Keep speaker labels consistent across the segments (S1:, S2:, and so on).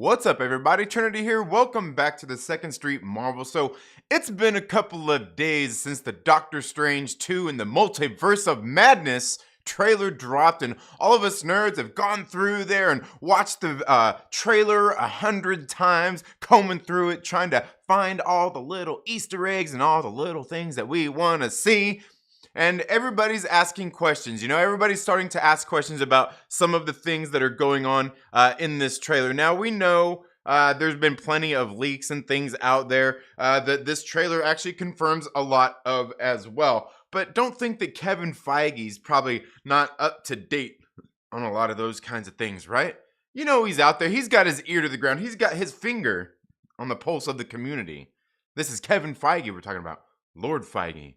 S1: What's up, everybody? Trinity here. Welcome back to the Second Street Marvel. So, it's been a couple of days since the Doctor Strange 2 and the Multiverse of Madness trailer dropped, and all of us nerds have gone through there and watched the trailer 100 times, combing through it, trying to find all the little Easter eggs and all the little things that we want to see. And everybody's asking questions. Everybody's starting to ask questions about some of the things that are going on in this trailer. Now, we know there's been plenty of leaks and things out there that this trailer actually confirms a lot of as well. But don't think that Kevin Feige's probably not up to date on a lot of those kinds of things, right? He's out there. He's got his ear to the ground. He's got his finger on the pulse of the community. This is Kevin Feige we're talking about. Lord Feige.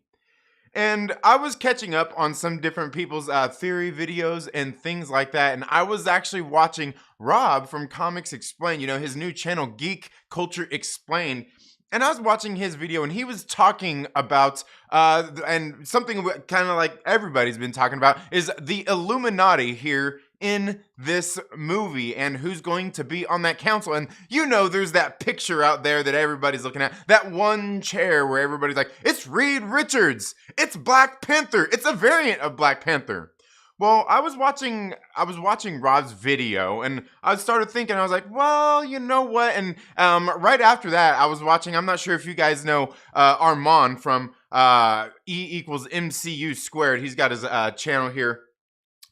S1: And I was catching up on some different people's theory videos and things like that. And I was actually watching Rob from Comics Explained, his new channel, Geek Culture Explained. And I was watching his video and he was talking about, and something kind of like everybody's been talking about, is the Illuminati here in this movie and who's going to be on that council. And there's that picture out there that everybody's looking at, that one chair where everybody's like, it's Reed Richards, it's Black Panther, it's a variant of Black Panther. Well, I was watching Rob's video and I started thinking, I was like, well, you know what? And right after that, I was watching, I'm not sure if you guys know Armand from E=MCU squared. He's got his channel here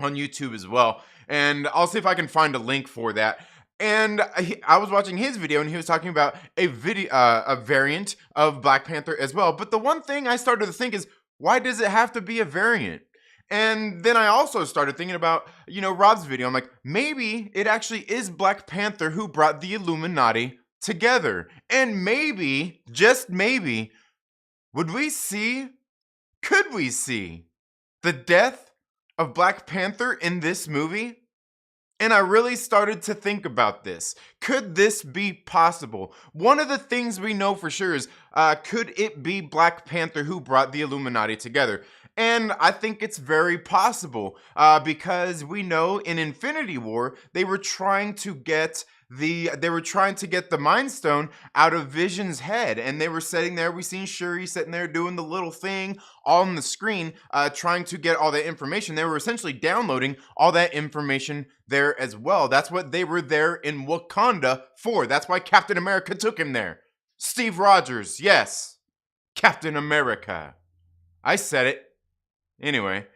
S1: on YouTube as well. And I'll see if I can find a link for that. And I was watching his video and he was talking about a variant of Black Panther as well. But the one thing I started to think is, why does it have to be a variant? And then I also started thinking about, Rob's video. I'm like, maybe it actually is Black Panther who brought the Illuminati together. And maybe, just maybe, could we see the death of Black Panther in this movie? And I really started to think about this. Could this be possible? One of the things we know for sure is, could it be Black Panther who brought the Illuminati together? And I think it's very possible because we know in Infinity War, they were trying to get the Mind Stone out of Vision's head, and they were sitting there. We seen Shuri sitting there doing the little thing on the screen, trying to get all that information. They were essentially downloading all that information there as well. That's what they were there in Wakanda for. That's why Captain America took him there. Steve Rogers, yes, Captain America. I said it. Anyway,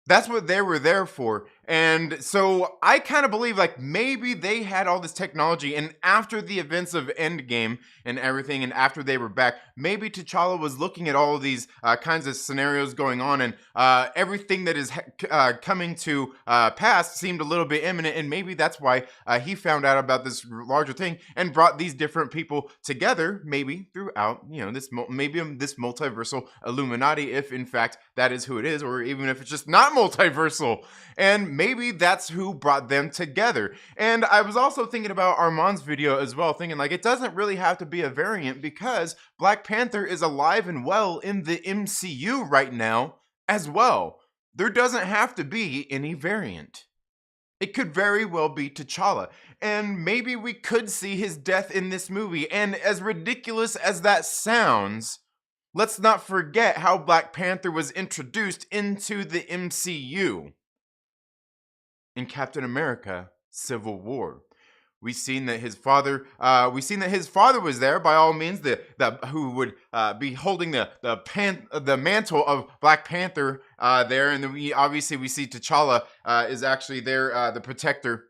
S1: that's what they were there for. And so I kind of believe like maybe they had all this technology, and after the events of Endgame and everything, and after they were back, maybe T'Challa was looking at all of these kinds of scenarios going on, and everything that is coming to pass seemed a little bit imminent, and maybe that's why he found out about this larger thing and brought these different people together, maybe throughout, this multiversal Illuminati, if in fact that is who it is, or even if it's just not multiversal. And maybe that's who brought them together. And I was also thinking about Armand's video as well, thinking like it doesn't really have to be a variant because Black Panther is alive and well in the MCU right now as well. There doesn't have to be any variant. It could very well be T'Challa. And maybe we could see his death in this movie. And as ridiculous as that sounds, let's not forget how Black Panther was introduced into the MCU. In Captain America: Civil War, we've seen that his father was there. By all means, who would be holding the mantle of Black Panther there, and then we see T'Challa is actually there, the protector.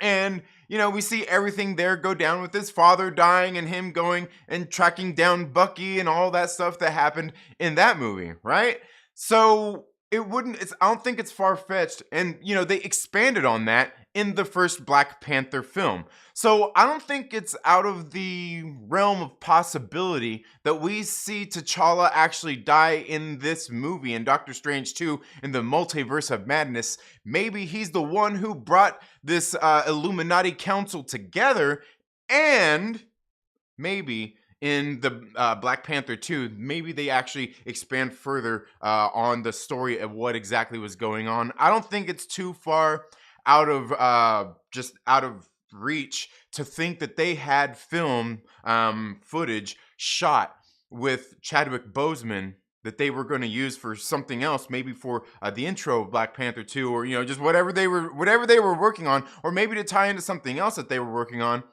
S1: And we see everything there go down with his father dying and him going and tracking down Bucky and all that stuff that happened in that movie, right? So I don't think it's far-fetched, and they expanded on that in the first Black Panther film. So I don't think it's out of the realm of possibility that we see T'Challa actually die in this movie, in Doctor Strange 2, in the Multiverse of Madness. Maybe he's the one who brought this Illuminati council together, and maybe in the Black Panther 2, maybe they actually expand further on the story of what exactly was going on. I don't think it's too far out of reach to think that they had film footage shot with Chadwick Boseman that they were going to use for something else, maybe for the intro of Black Panther 2, or just whatever they were working on, or maybe to tie into something else that they were working on,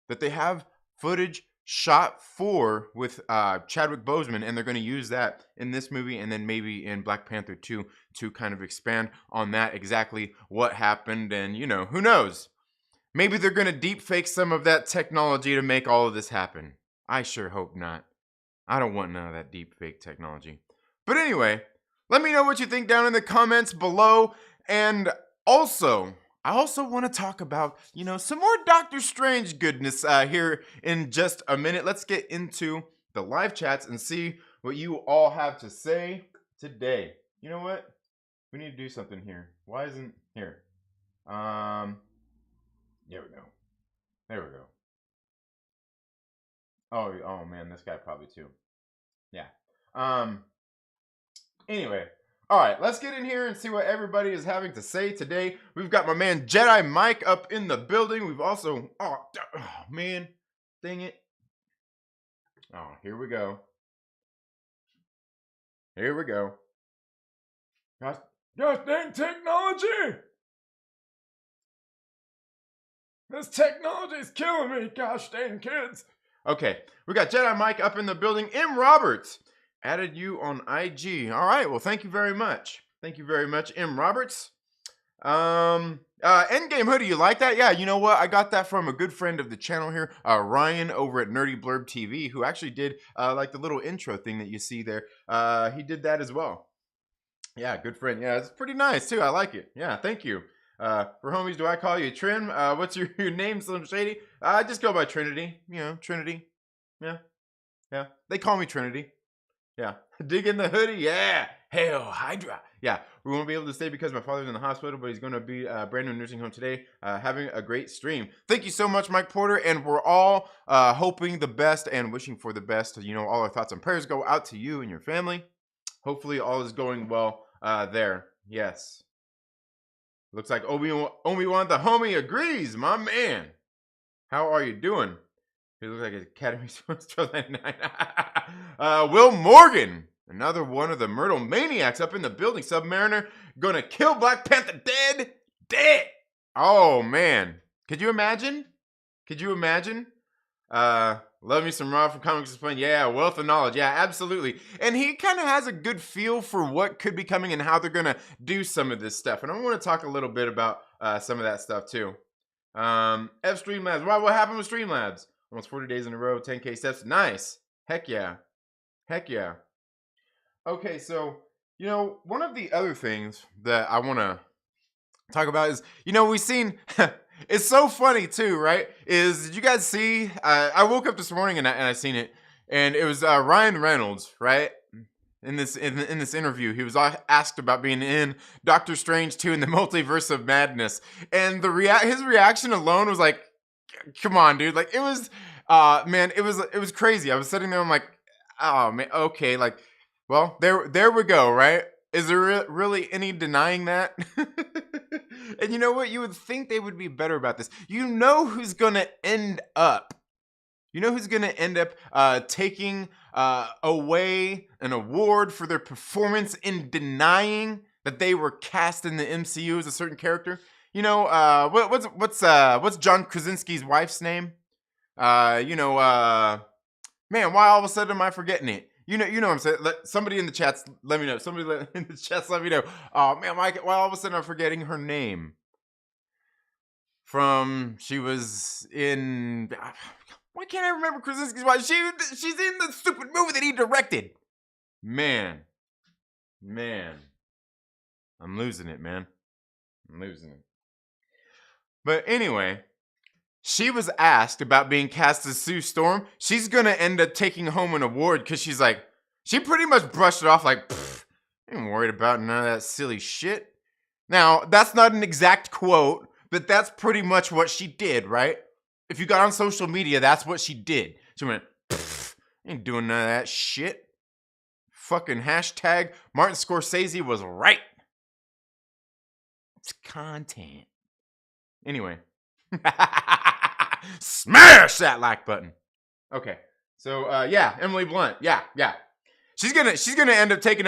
S1: that they have footage shot for with Chadwick Boseman, and they're going to use that in this movie, and then maybe in Black Panther 2 to kind of expand on that, exactly what happened. And who knows, maybe they're going to deep fake some of that technology to make all of this happen. I sure hope not. I don't want none of that deep fake technology. But anyway, let me know what you think down in the comments below. And also, I also want to talk about, some more Doctor Strange goodness here in just a minute. Let's get into the live chats and see what you all have to say today. You know what? We need to do something here. Why isn't here? There we go. There we go. Oh man, this guy probably too. Yeah. Anyway. All right, let's get in here and see what everybody is having to say today. We've got my man Jedi Mike up in the building. We've also, oh man, dang it. Oh, here we go. Here we go. Gosh dang technology! This technology is killing me, gosh dang kids. Okay, we got Jedi Mike up in the building. M. Roberts added you on IG. All right, well, thank you very much. Thank you very much, M. Roberts. Endgame hoodie, you like that? Yeah, you know what? I got that from a good friend of the channel here, Ryan over at Nerdy Blurb TV, who actually did like the little intro thing that you see there. He did that as well. Yeah, good friend. Yeah, it's pretty nice too. I like it. Yeah, thank you. For homies, do I call you Trin? What's your name, Slim Shady? I just go by Trinity. Trinity. Yeah. They call me Trinity. Yeah. Dig in the hoodie. Yeah. Hail Hydra. Yeah. We won't be able to stay because my father's in the hospital, but he's going to be brand new nursing home today. Having a great stream. Thank you so much, Mike Porter. And we're all hoping the best and wishing for the best. All our thoughts and prayers go out to you and your family. Hopefully all is going well there. Yes. Looks like Obi-Wan the homie agrees, my man. How are you doing? He looks like Academy Sports 1299. Will Morgan, another one of the Myrtle Maniacs up in the building. Submariner gonna kill Black Panther dead. Oh man, could you imagine? Love me some Rob from Comics Explained. Yeah, wealth of knowledge. Yeah, absolutely. And he kind of has a good feel for what could be coming and how they're going to do some of this stuff. And I want to talk a little bit about some of that stuff too. F Streamlabs. Wow, what happened with Streamlabs? Almost 40 days in a row, 10K steps. Nice. Heck yeah. Okay, so, one of the other things that I want to talk about is, we've seen... It's so funny too, right? Did you guys see? I woke up this morning and I seen it, and it was Ryan Reynolds, right? In this interview, he was asked about being in Doctor Strange 2 in the Multiverse of Madness, and his reaction alone was like, "Come on, dude!" Like it was, man, it was crazy. I was sitting there, I'm like, "Oh man, okay." Like, well, there we go, right? Is there really any denying that? And you know what? You would think they would be better about this. Who's going to end up? Taking away an award for their performance in denying that they were cast in the MCU as a certain character? What's John Krasinski's wife's name? Man, why all of a sudden am I forgetting it? You know what I'm saying? Somebody in the chats let me know. Let me know. Oh man, why all of a sudden I'm forgetting her name? She was in. Why can't I remember Krasinski's wife? She's in the stupid movie that he directed. Man, I'm losing it, man. But anyway. She was asked about being cast as Sue Storm. She's going to end up taking home an award because she pretty much brushed it off like, I ain't worried about none of that silly shit. Now, that's not an exact quote, but that's pretty much what she did, right? If you got on social media, that's what she did. She went, ain't doing none of that shit. Fucking hashtag Martin Scorsese was right. It's content. Anyway. Smash that like button. Okay. So yeah, Emily Blunt. Yeah. She's gonna end up taking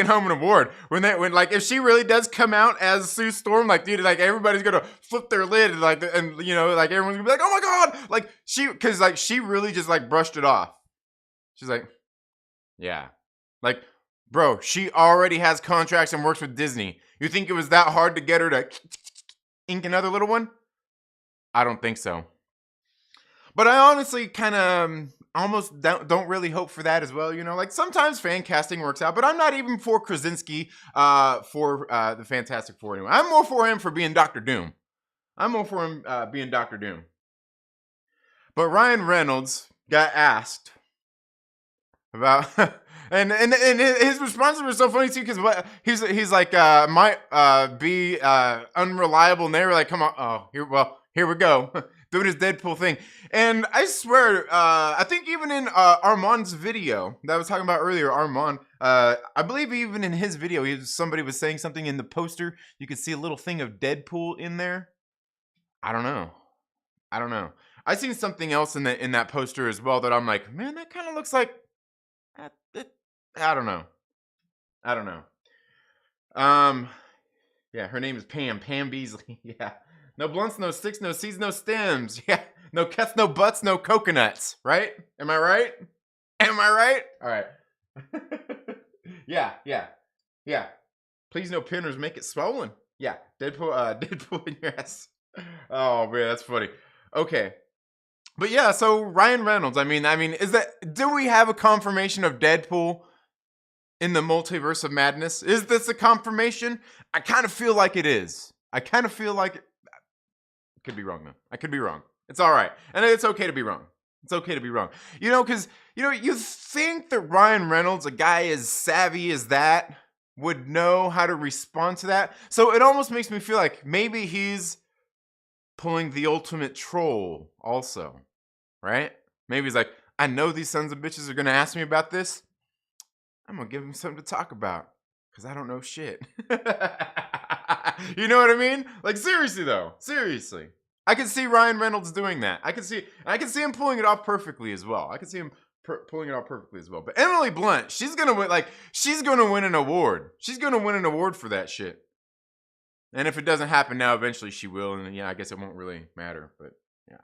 S1: home an award when like if she really does come out as Sue Storm, like dude, like everybody's gonna flip their lid and like like everyone's gonna be like, oh my god, like she really just like brushed it off. She's like, yeah, like bro, she already has contracts and works with Disney. You think it was that hard to get her to ink another little one? I don't think so. But I honestly kind of almost don't really hope for that as well. Like sometimes fan casting works out, but I'm not even for Krasinski for the Fantastic Four anyway. I'm more for him for being Doctor Doom. I'm more for him being Doctor Doom. But Ryan Reynolds got asked about, and his responses were so funny too because what he's like might be unreliable, and they were like, come on, here we go. Doing his Deadpool thing. And I swear, I think even in Armand's video that I was talking about earlier, Armand, I believe even in his video, somebody was saying something in the poster. You could see a little thing of Deadpool in there. I don't know. I seen something else in that poster as well that I'm like, man, that kind of looks like, I don't know. Yeah, her name is Pam Beasley. Yeah. No blunts, no sticks, no seeds, no stems. Yeah. No cuts, no butts, no coconuts. Right? Am I right? All right. Yeah. Please no pinners, make it swollen. Yeah. Deadpool in your ass. Oh man, that's funny. Okay. But yeah, so Ryan Reynolds, I mean, do we have a confirmation of Deadpool in the multiverse of madness? Is this a confirmation? I kind of feel like it is. Could be wrong though. I could be wrong. It's all right. And it's okay to be wrong. Because, you think that Ryan Reynolds, a guy as savvy as that, would know how to respond to that. So it almost makes me feel like maybe he's pulling the ultimate troll also, right? Maybe he's like, I know these sons of bitches are going to ask me about this. I'm going to give them something to talk about because I don't know shit. You know what I mean? Like, seriously, though. Seriously. I can see Ryan Reynolds doing that. I can see him pulling it off perfectly as well. But Emily Blunt, she's going to win. Like, she's going to win an award. She's going to win an award for that shit. And if it doesn't happen now, eventually she will. And yeah, I guess it won't really matter. But yeah.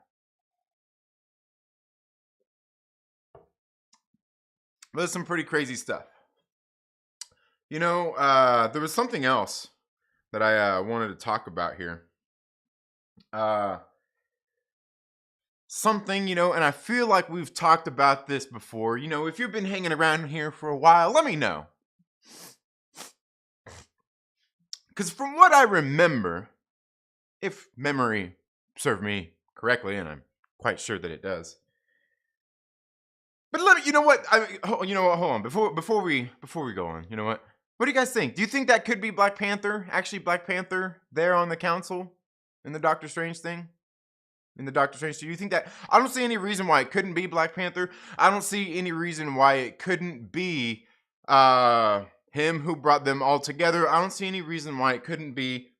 S1: But there's some pretty crazy stuff. There was something else that I wanted to talk about here. Something, and I feel like we've talked about this before. If you've been hanging around here for a while, let me know. Because from what I remember, if memory served me correctly, and I'm quite sure that it does. But you know what? Hold on. Before we go on, you know what? What do you guys think? Do you think that could be Black Panther? Actually, Black Panther there on the council in the Doctor Strange thing? Do you think that? I don't see any reason why it couldn't be Black Panther. I don't see any reason why it couldn't be him who brought them all together. I don't see any reason why it couldn't be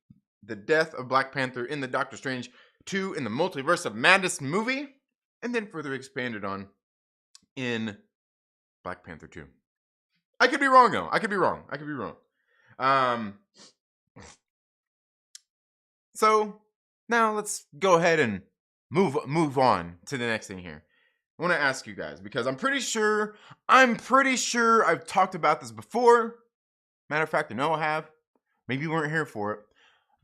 S1: the death of Black Panther in the Doctor Strange 2 in the Multiverse of Madness movie, and then further expanded on in Black Panther 2. I could be wrong though. So now let's go ahead and move on to the next thing here. I want to ask you guys because I'm pretty sure I've talked about this before. Matter of fact, I know I have. Maybe you weren't here for it.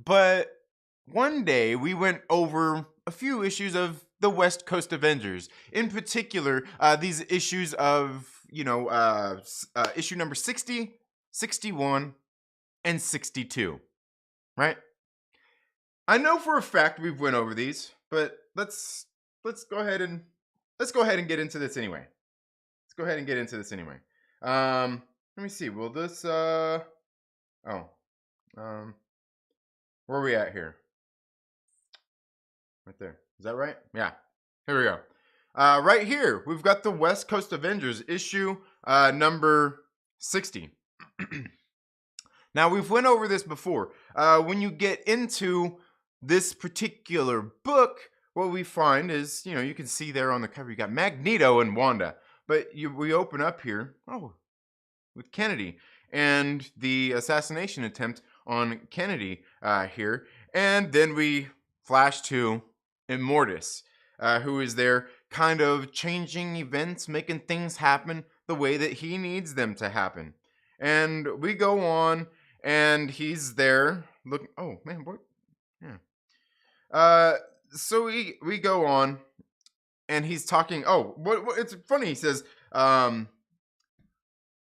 S1: But one day we went over a few issues of the West Coast Avengers. In particular, these issues of, issue number 60, 61, and 62. Right? I know for a fact we've went over these, but let's go ahead and get into this anyway. Let me see. Will this where are we at here? Right there. Is that right? Yeah. Here we go. Right here, we've got the West Coast Avengers issue number 60. Now, we've went over this before. When you get into this particular book, what we find is, you can see there on the cover, you got Magneto and Wanda. But we open up here, with Kennedy and the assassination attempt on Kennedy here. And then we flash to Immortus, who is there kind of changing events, making things happen the way that he needs them to happen. And we go on, and he's there. Look, oh man, what? Yeah. So we go on, and he's talking. Oh, what? It's funny. He says,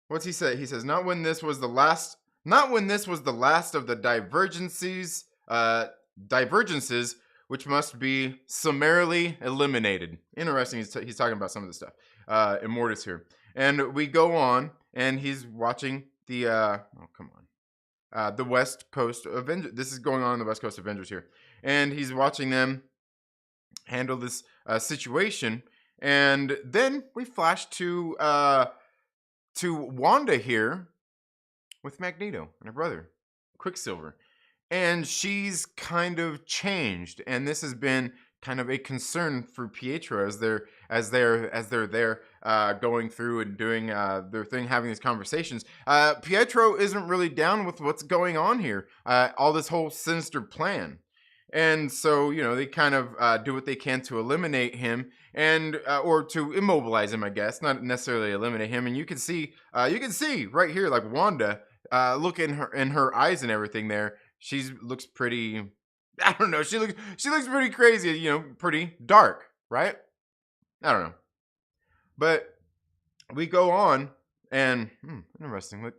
S1: what's he say? He says, "Not when this was the last. Not when this was the last of the divergences, which must be summarily eliminated." Interesting. He's talking about some of the stuff. Immortus here, and we go on, and he's watching the. Oh, come on. The West Coast Avengers. This is going on in the West Coast Avengers here, and he's watching them handle this situation, and then we flash to Wanda here with Magneto and her brother Quicksilver, and she's kind of changed, and this has been kind of a concern for Pietro as they're there going through and doing their thing, having these conversations. Pietro isn't really down with what's going on here, all this whole sinister plan. And so, they kind of do what they can to eliminate him and or to immobilize him, I guess, not necessarily eliminate him. And you can see right here, like Wanda, look in her eyes and everything. There, she looks pretty. I don't know. She looks pretty crazy. Pretty dark, right? I don't know. But we go on, and interesting. Look,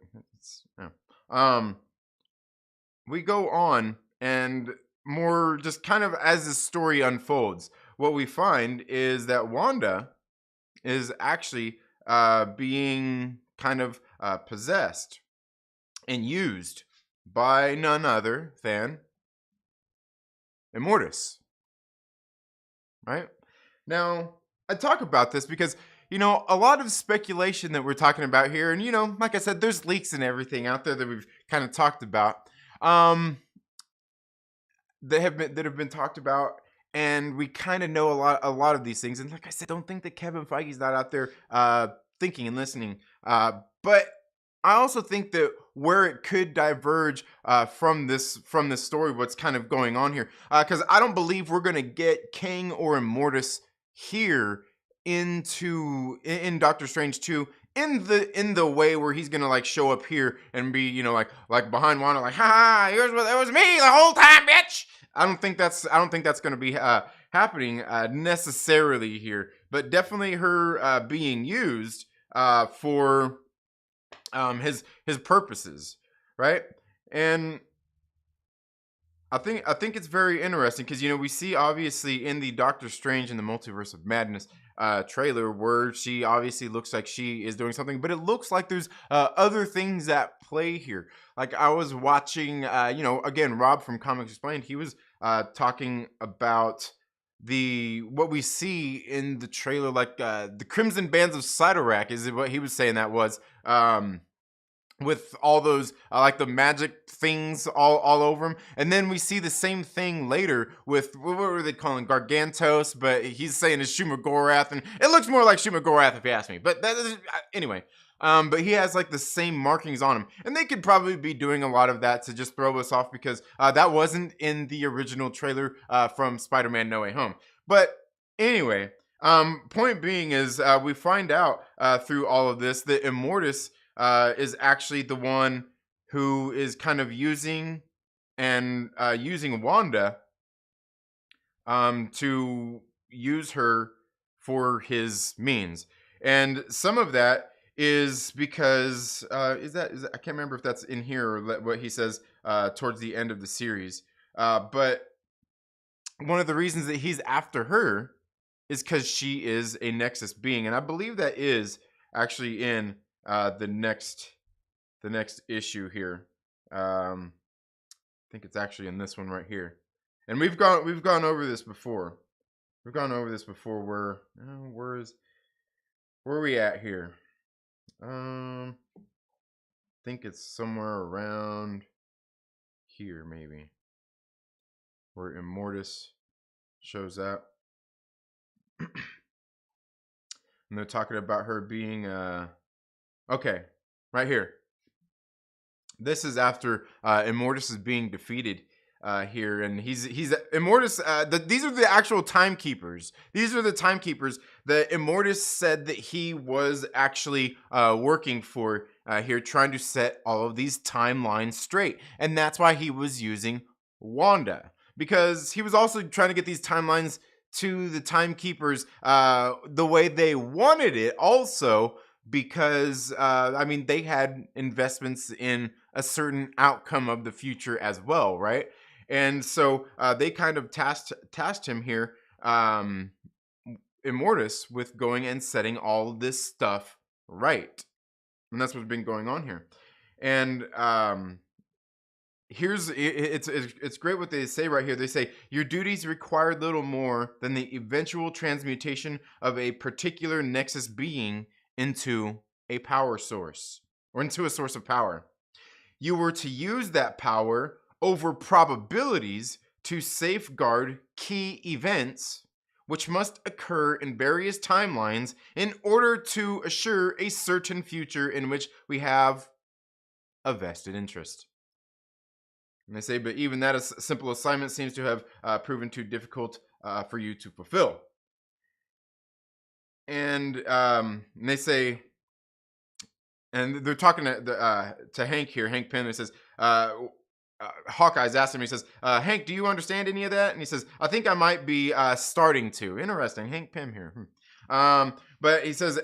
S1: we go on, and more just kind of as the story unfolds, what we find is that Wanda is actually being kind of possessed and used by none other than Immortus. Right? Now, I talk about this because, a lot of speculation that we're talking about here, and, like I said, there's leaks and everything out there that we've kind of talked about. That have been talked about, and we kind of know a lot of these things. And like I said, don't think that Kevin Feige's not out there thinking and listening. But I also think that where it could diverge from this story, what's kind of going on here, because I don't believe we're gonna get Kang or Immortus here in Doctor Strange 2 in the way where he's gonna like show up here and be like behind Wanda, like, ha, here's what, it was me the whole time, bitch. I don't think that's gonna be happening necessarily here, but definitely her being used for his purposes, right? And I think it's very interesting because we see obviously in the Doctor Strange in the Multiverse of Madness trailer where she obviously looks like she is doing something, but it looks like there's other things at play here. Like I was watching, again, Rob from Comics Explained, he was talking about what we see in the trailer, like the Crimson Bands of Cyttorak is what he was saying that was. With all those like the magic things all over him, and then we see the same thing later with what were they calling Gargantos, but he's saying it's Shumagorath, and it looks more like Shumagorath if you ask me. But that is, anyway, but he has like the same markings on him, and they could probably be doing a lot of that to just throw us off because that wasn't in the original trailer from Spider-Man No Way Home. But anyway, point being is we find out through all of this that Immortus is actually the one who is kind of using Wanda to use her for his means. And some of that is because is that I can't remember if that's in here or what he says towards the end of the series. But one of the reasons that he's after her is because she is a Nexus being, and I believe that is actually in the next issue here. I think it's actually in this one right here, and we've gone over this before. Where are we at here? I think it's somewhere around here, maybe, where Immortus shows up. And they're talking about her being okay, right here. This is after Immortus is being defeated here, and he's Immortus. These are the actual timekeepers. These are the timekeepers that Immortus said that he was actually working for here, trying to set all of these timelines straight, and that's why he was using Wanda, because he was also trying to get these timelines to the timekeepers the way they wanted it, also because I mean, they had investments in a certain outcome of the future as well, right? And so they kind of tasked him here, Immortus, with going and setting all this stuff right, and that's what's been going on here. And it's great what they say right here. They say your duties require little more than the eventual transmutation of a particular nexus being into a power source, or into a source of power. You were to use that power over probabilities to safeguard key events which must occur in various timelines in order to assure a certain future in which we have a vested interest. And they say, but even that simple assignment seems to have proven too difficult for you to fulfill. And they say, and they're talking to Hank here, Hank Pym. It says, Hawkeye's asked him, he says, Hank, do you understand any of that? And he says, I think I might be starting to. Interesting, Hank Pym here. But he says,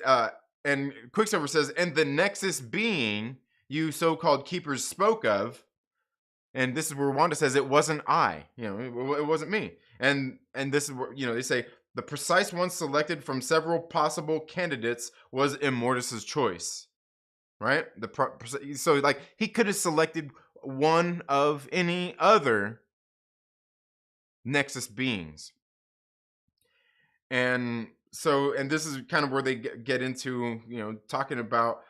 S1: and Quicksilver says, and the Nexus being you so-called keepers spoke of, and this is where Wanda says, it wasn't I, it wasn't me. And this is where, they say, the precise one selected from several possible candidates was Immortus's choice, right? So like he could have selected one of any other Nexus beings. And so, and this is kind of where they get into, talking about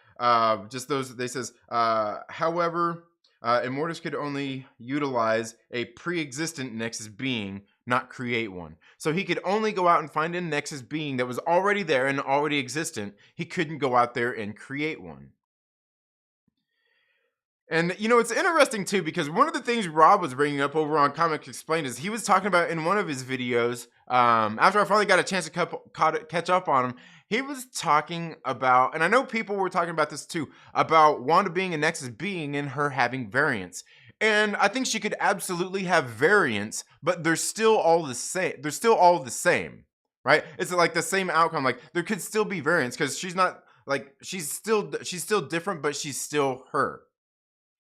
S1: just those, they says, however, Immortus could only utilize a pre-existent Nexus being, not create one. So he could only go out and find a Nexus being that was already there and already existent. He couldn't go out there and create one. And, it's interesting, too, because one of the things Rob was bringing up over on Comics Explained is he was talking about in one of his videos, after I finally got a chance to catch up on him, he was talking about, and I know people were talking about this, too, about Wanda being a Nexus being and her having variants. And I think she could absolutely have variants, but they're still all the same. They're still all the same, right? It's like the same outcome. Like, there could still be variants because she's not, like, she's still different, but she's still her.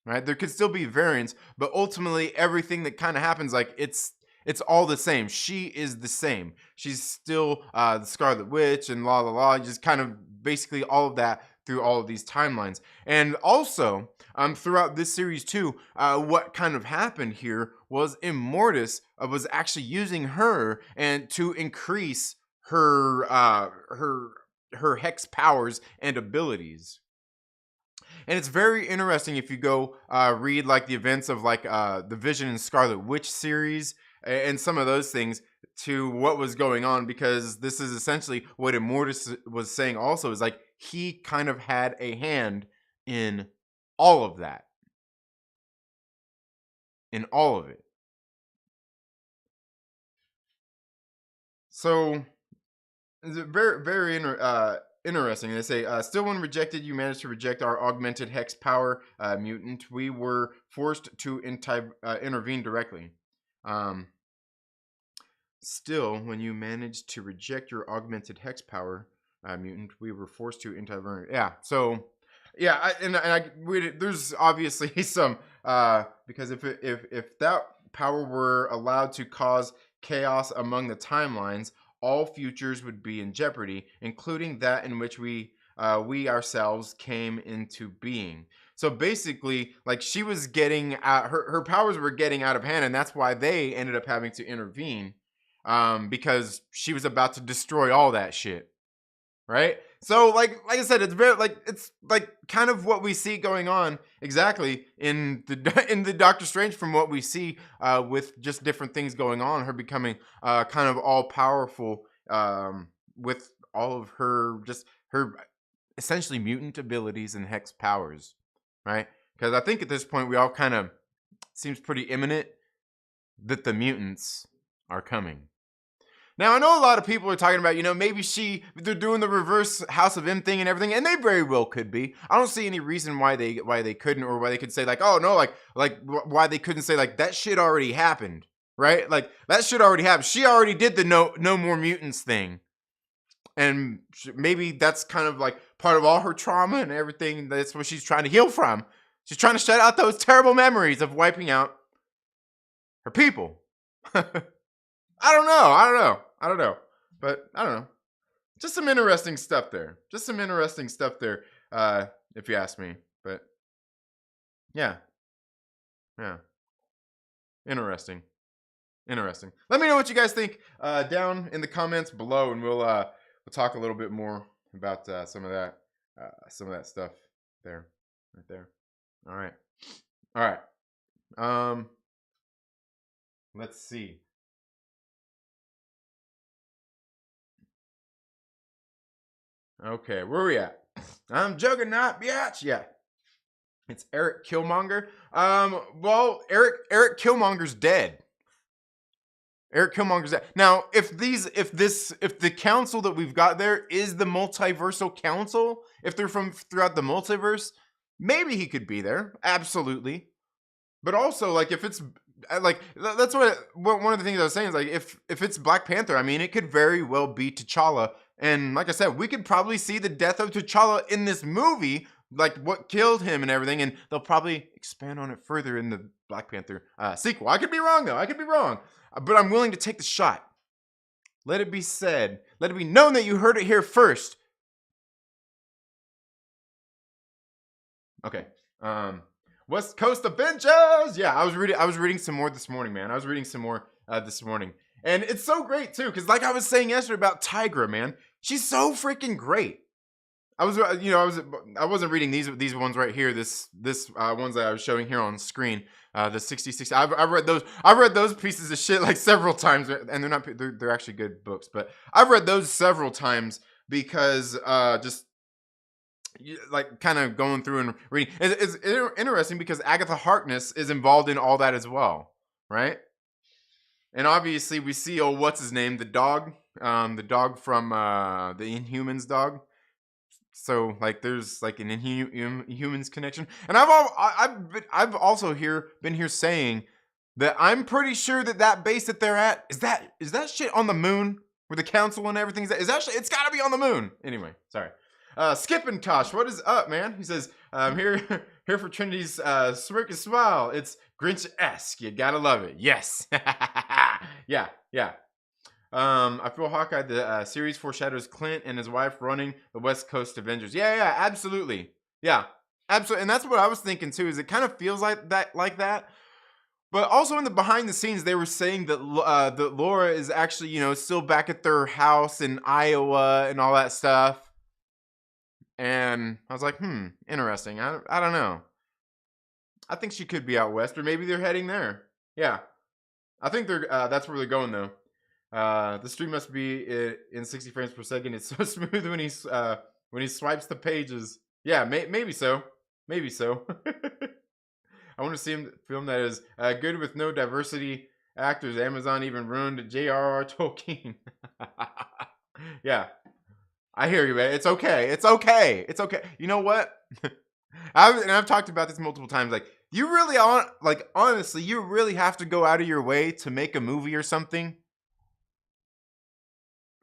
S1: Right? There could still be variants, but ultimately everything that kind of happens, like it's all the same. She is the same. She's still the Scarlet Witch and la la la. Just kind of basically all of that through all of these timelines. And also throughout this series too, what kind of happened here was Immortus was actually using her and to increase her hex powers and abilities. And it's very interesting if you go read like the events of like the Vision and Scarlet Witch series and some of those things to what was going on, because this is essentially what Immortus was saying also, is like he kind of had a hand in all of that. In all of it. So it's very, very interesting. They say, still when rejected, you managed to reject our augmented hex power mutant. We were forced to intervene directly. Still, when you managed to reject your augmented hex power mutant, we were forced to intervene. Yeah, so... Yeah, there's obviously some because if that power were allowed to cause chaos among the timelines, all futures would be in jeopardy, including that in which we ourselves came into being. So basically, like, she was getting her powers were getting out of hand, and that's why they ended up having to intervene, because she was about to destroy all that shit. Right? So like I said, it's very it's kind of what we see going on exactly in the Doctor Strange, from what we see with just different things going on, her becoming kind of all powerful with all of her essentially mutant abilities and hex powers, right? Because I think at this point we all kind of seems pretty imminent that the mutants are coming. Now, I know a lot of people are talking about, maybe they're doing the reverse House of M thing and everything, and they very well could be. I don't see any reason why they couldn't, or why they could say like, oh no, why they couldn't say like that shit already happened, right? Like that shit already happened. She already did the no more mutants thing, and maybe that's kind of like part of all her trauma and everything. That's what she's trying to heal from. She's trying to shut out those terrible memories of wiping out her people. I don't know. But I don't know. Just some interesting stuff there. If you ask me. But yeah. Interesting. Let me know what you guys think down in the comments below, and we'll talk a little bit more about some of that stuff there, right there. All right. Let's see. Okay, where are we at? I'm Juggernaut, bitch. Yeah. It's Eric Killmonger. Well, Eric Killmonger's dead. Eric Killmonger's dead. Now, if the council that we've got there is the multiversal council, if they're from throughout the multiverse, maybe he could be there. Absolutely. But also, like, if it's like, that's what one of the things I was saying is like, if it's Black Panther, I mean, it could very well be T'Challa. And like I said, we could probably see the death of T'Challa in this movie, like what killed him and everything, and they'll probably expand on it further in the Black Panther sequel. I could be wrong, though. But I'm willing to take the shot. Let it be said. Let it be known that you heard it here first. Okay. West Coast Avengers. Yeah, I was reading some more this morning, man. And it's so great too, because like I was saying yesterday about Tigra, man, she's so freaking great. I wasn't reading these ones right here. This ones that I was showing here on screen. The 66. I've read those. I've read those pieces of shit like several times, and they're actually good books. But I've read those several times because just like kind of going through and reading. It's interesting because Agatha Harkness is involved in all that as well, right? And obviously we see, what's his name? The dog from the Inhumans dog. So like there's like an Inhumans connection. And I've also been here saying that I'm pretty sure that base that they're at is that shit on the moon where the council and everything is that shit, it's got to be on the moon. Anyway, sorry. Skippin' Tosh, what is up, man? He says, here for Trinity's smirk and smile. It's Grinch-esque. You gotta love it. Yes. Yeah. I feel Hawkeye, the series foreshadows Clint and his wife running the West Coast Avengers. Yeah, absolutely. Yeah, absolutely. And that's what I was thinking too, is it kind of feels like that. But also in the behind the scenes, they were saying that that Laura is actually, still back at their house in Iowa and all that stuff. And I was like, interesting. I don't know. I think she could be out west, or maybe they're heading there. Yeah. I think that's where they're going though. The stream must be in 60 frames per second. It's so smooth when he swipes the pages. Yeah, maybe so. I want to see him film that is good with no diversity actors. Amazon even ruined J.R.R. Tolkien. Yeah. I hear you, man. It's okay. You know what? I've talked about this multiple times. Like, you really honestly, you really have to go out of your way to make a movie or something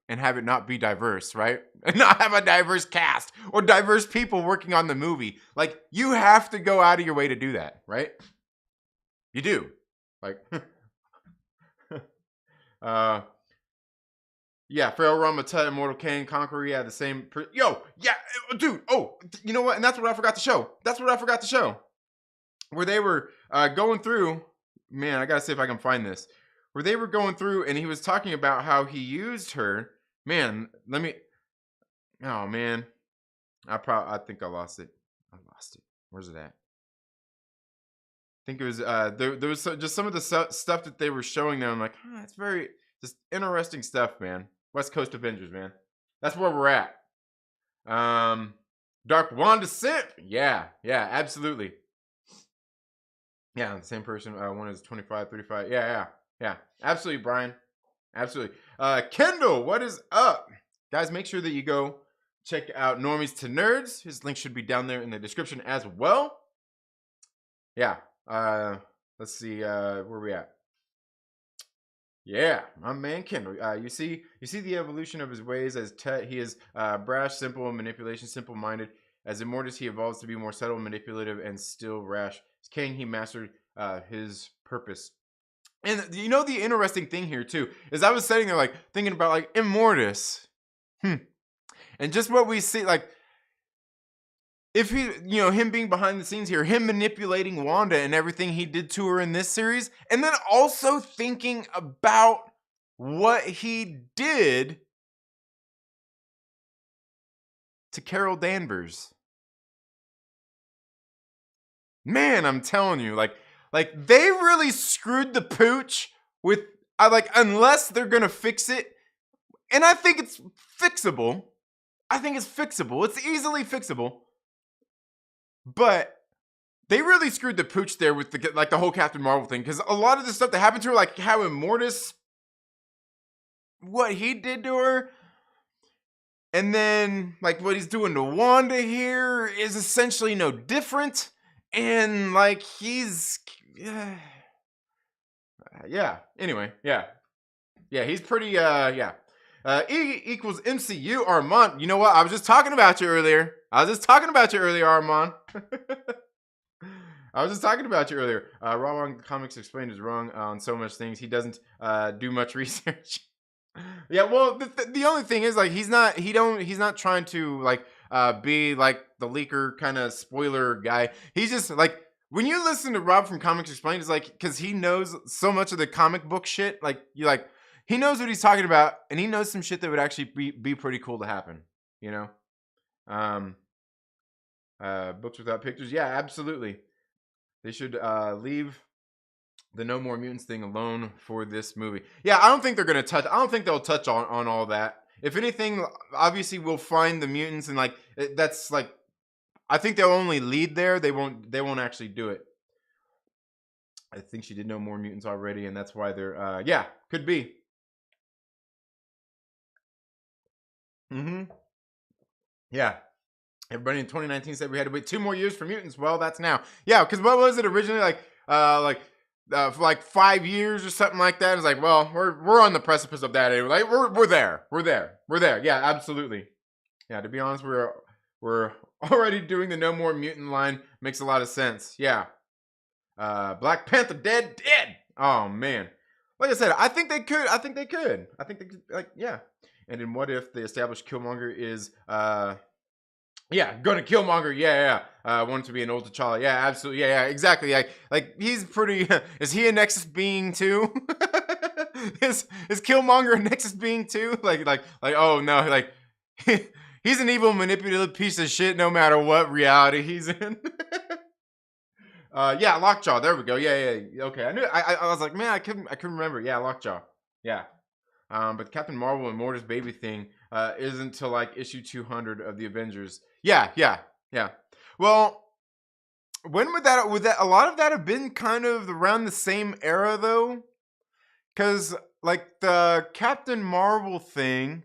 S1: and have it not be diverse, right? And not have a diverse cast or diverse people working on the movie. Like, you have to go out of your way to do that, right? You do. Like, yeah, Pharaoh Ramata, Immortal Kane, Conqueror, yeah, the same. Dude. Oh, you know what? And that's what I forgot to show. Where they were going through. Man, I gotta see if I can find this. Where they were going through, and he was talking about how he used her. Man, Oh man, I think I lost it. Where's it at? I think it was there was just some of the stuff that they were showing them. I'm like, it's very just interesting stuff, man. West Coast Avengers, man. That's where we're at. Dark Wanda Simp. Yeah, absolutely. Yeah, the same person. One is 25, 35. Yeah. Absolutely, Brian. Absolutely. Kendall, what is up? Guys, make sure that you go check out Normies to Nerds. His link should be down there in the description as well. Yeah. Let's see. Where we at? Yeah, my man Kendall. You see the evolution of his ways as he is brash, simple, manipulation, simple-minded. As Immortus, he evolves to be more subtle, manipulative, and still rash. As King, he mastered his purpose. And you know the interesting thing here too is I was sitting there like thinking about like Immortus, and just what we see like. If he, him being behind the scenes here, him manipulating Wanda and everything he did to her in this series, and then also thinking about what he did to Carol Danvers. Man, I'm telling you, like they really screwed the pooch with, unless they're gonna fix it, and I think it's fixable. It's easily fixable. But they really screwed the pooch there with the whole Captain Marvel thing, because a lot of the stuff that happened to her, like how Immortus, what he did to her, and then like what he's doing to Wanda here is essentially no different, and like he's anyway, he's pretty E equals MCU Armand. You know what? I was just talking about you earlier. Armand. Raw Wong Comics Explained is wrong on so much things. He doesn't do much research. Yeah, well, the only thing is like he's not trying to like be like the leaker kind of spoiler guy. He's just like, when you listen to Rob from Comics Explained, it's like because he knows so much of the comic book shit. Like he knows what he's talking about, and he knows some shit that would actually be pretty cool to happen. Books without pictures. Yeah, absolutely. They should leave the No More Mutants thing alone for this movie. Yeah, I don't think they're gonna touch. I don't think they'll touch on all that. If anything, obviously we'll find the mutants, and like that's like, I think they'll only lead there. They won't actually do it. I think she did No More Mutants already, and that's why they're could be. Yeah. Everybody in 2019 said we had to wait 2 more years for mutants. Well, that's now. Yeah, because what was it originally, for like 5 years or something like that? It's like, well, we're on the precipice of that anyway. Like we're there. Yeah, absolutely. Yeah, to be honest, we're already doing the No More Mutant line. Makes a lot of sense. Yeah. Black Panther dead. Oh man. Like I said, I think they could. Yeah. And then what if the established Killmonger is gonna Killmonger? Want to be an old T'Challa? Yeah, absolutely. Yeah, exactly. Like he's pretty. Is he a Nexus being too? is Killmonger a Nexus being too? Like oh no, like he's an evil, manipulative piece of shit. No matter what reality he's in. Lockjaw. There we go. Yeah. Okay, I knew. I was like, man, I couldn't remember. Yeah, Lockjaw. Yeah. But Captain Marvel and Mortis baby thing isn't until like issue 200 of the Avengers. Yeah. Well, when would that a lot of that have been kind of around the same era though? Because like the Captain Marvel thing,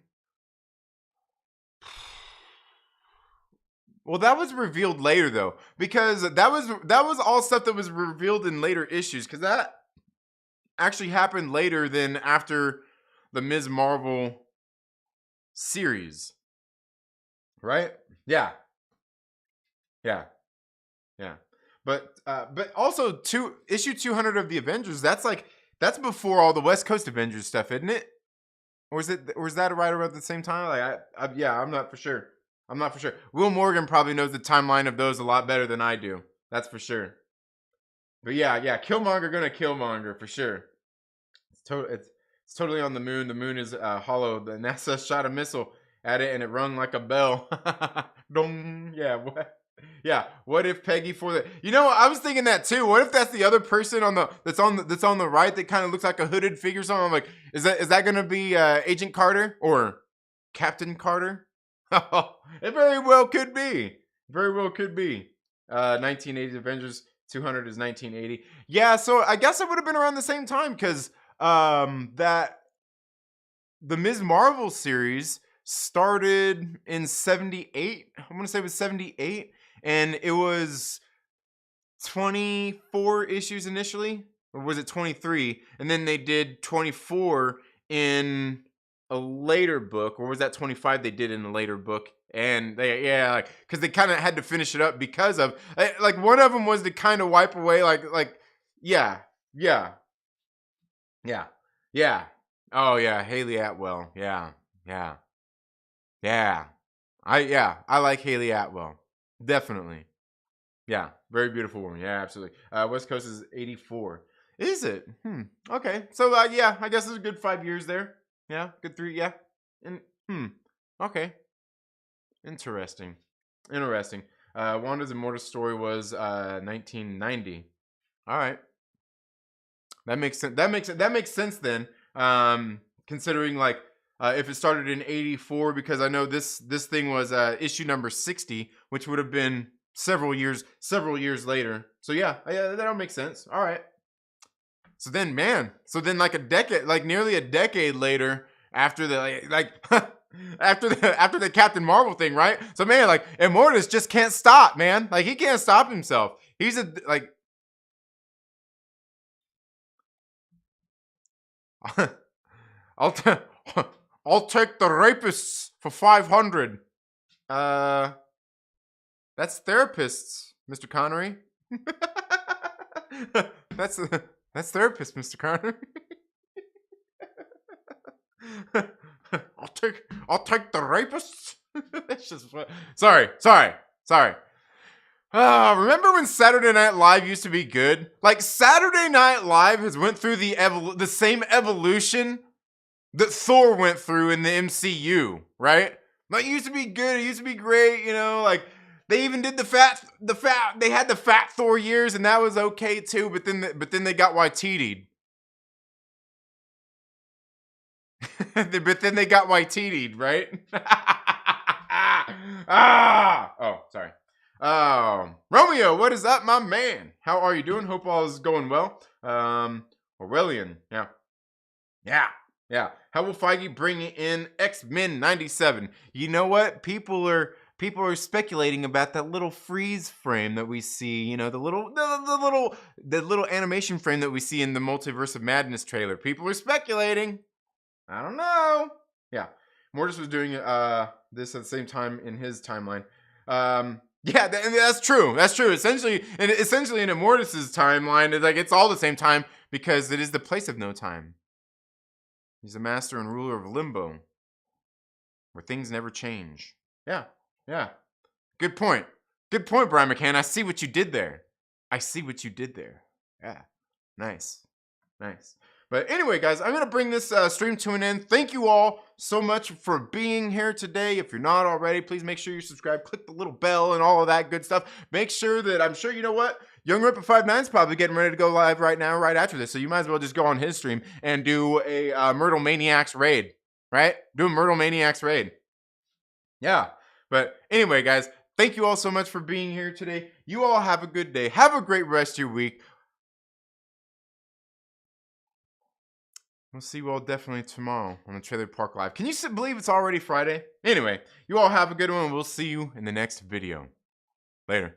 S1: well, that was revealed later though, because that was all stuff that was revealed in later issues, because that actually happened later than after the Ms. Marvel series, right? Yeah. But also issue 200 of the Avengers. That's before all the West Coast Avengers stuff, isn't it? Or is that right around the same time? I'm not for sure. Will Morgan probably knows the timeline of those a lot better than I do. That's for sure. But yeah, Killmonger gonna Killmonger for sure. It's totally on the moon. The moon is hollow. The NASA shot a missile at it and it rung like a bell. Dong. Yeah, what? Yeah, what if Peggy for the? I was thinking that too. What if that's the other person that's on the right that kind of looks like a hooded figure? Something. I'm like, is that gonna be Agent Carter or Captain Carter? It very well could be. Very well could be. 1980 Avengers 200 is 1980. Yeah, so I guess it would have been around the same time because that the Ms. Marvel series started in 78. I want to say it was 78, and it was 24 issues initially, or was it 23? And then they did 24 in a later book, or was that 25 they did in a later book? And they, like, because they kind of had to finish it up because of, like, one of them was to kind of wipe away, yeah, yeah, yeah, yeah. Oh yeah, Haley Atwell. Yeah, yeah, yeah. I like Haley Atwell. Definitely. Yeah, very beautiful woman. Yeah, absolutely. West Coast is 84. Is it? Okay. So yeah, I guess it's a good 5 years there. Yeah, good 3. Yeah. And okay. Interesting. Interesting. Wanda's Immortal story was 1990. All right. That makes sense. That makes sense then. Considering like if it started in 84, because I know this thing was issue number 60, which would have been several years later. So yeah, that'll make sense. All right. So then, like a decade, like nearly a decade later, after the after the Captain Marvel thing, right? So man, like Immortus just can't stop, man. Like he can't stop himself. He's I'll I'll take the rapists for 500. That's therapists, Mr. Connery. that's therapist, Mr. Connery. I'll take the rapists. That's just sorry. Remember when Saturday Night Live used to be good? Like Saturday Night Live has went through the same evolution that Thor went through in the MCU, right? Like it used to be good, it used to be great, you know, like they even did they had the fat Thor years and that was okay too, but then they got YTD'd. But then they got YTD'd, right? Oh, sorry. Romeo, what is up, my man? How are you doing? Hope all is going well. Aurelian, yeah. How will Feige bring in X-Men 97? You know what? People are speculating about that little freeze frame that we see. You know, the little animation frame that we see in the Multiverse of Madness trailer. People are speculating. I don't know. Yeah, Mortis was doing this at the same time in his timeline. Yeah, that's true. That's true. Essentially in Immortus's timeline, it's all the same time because it is the place of no time. He's a master and ruler of limbo, where things never change. Yeah. Good point, Brian McCann. I see what you did there. Yeah, nice. But anyway, guys, I'm going to bring this stream to an end. Thank you all so much for being here today. If you're not already, please make sure you subscribe, click the little bell and all of that good stuff. Make sure that, I'm sure, you know what? Young Ripper 59 is probably getting ready to go live right now, right after this. So you might as well just go on his stream and do a Myrtle Maniacs raid, right? Do a Myrtle Maniacs raid. Yeah. But anyway, guys, thank you all so much for being here today. You all have a good day. Have a great rest of your week. We'll see you all definitely tomorrow on the Trailer Park Live. Can you believe it's already Friday? Anyway, you all have a good one. We'll see you in the next video. Later.